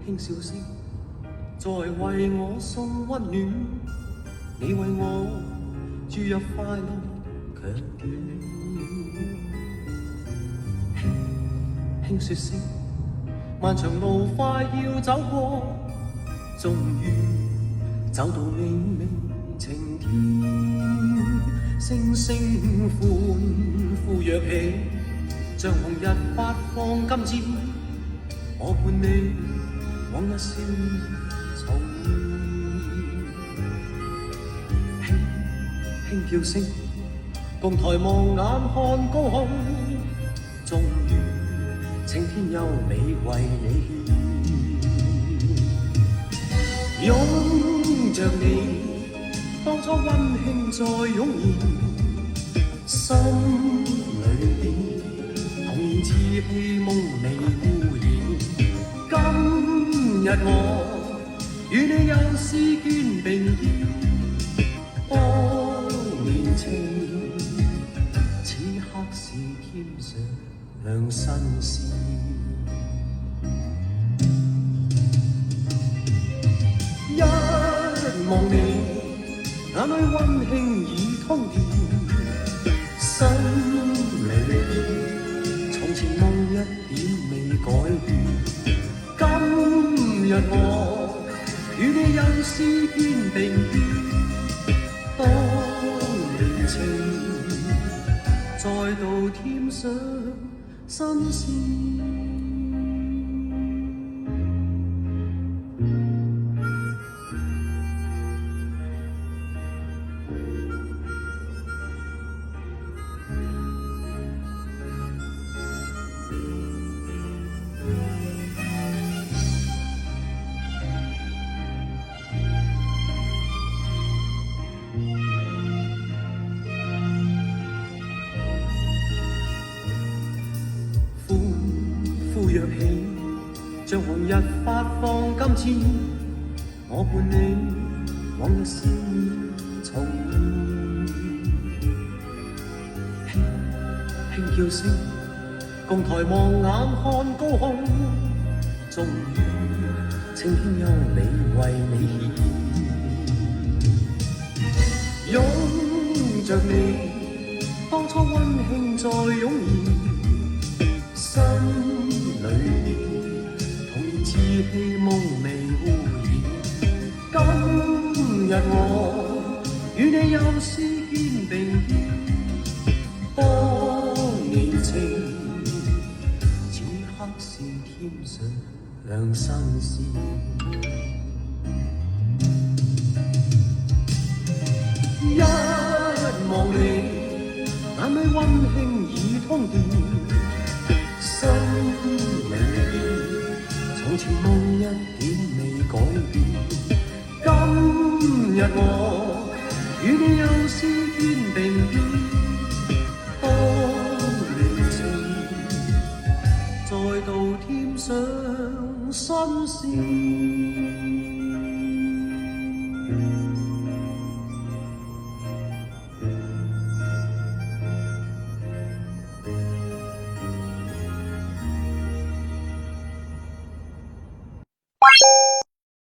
輕笑聲，在為我送溫暖，你為我注入快樂強斷。輕說聲，漫長路快要走過，終於走到明媚晴天，星星歡呼躍起，像紅日發放金箭，我伴你往日少年重現。輕叫聲，共抬望眼看高空，終於青天優美為你獻，擁着你，當初溫馨再湧現，心裏邊童年稚氣夢未污染。今日我與你又試肩並肩，當年情此刻是添上新鮮。一望你，眼裏溫馨已通電，心裏從前夢一點未改變。今日我與你又試肩並肩，當年情再度添上新鮮。呼躍起，像紅日發放金箭，我伴你往日少年重現。輕叫聲，共抬望眼看高空，終於青天優美為你獻，擁着你，當初溫馨再湧現。心裏童年稚氣夢未污染。今日我與你又試肩並肩，當年情此刻是添上新鮮。一望你，眼裏溫馨已通電，心裏從前夢一點未改變。今日我與你又試肩並肩，當年情再度添上新鮮。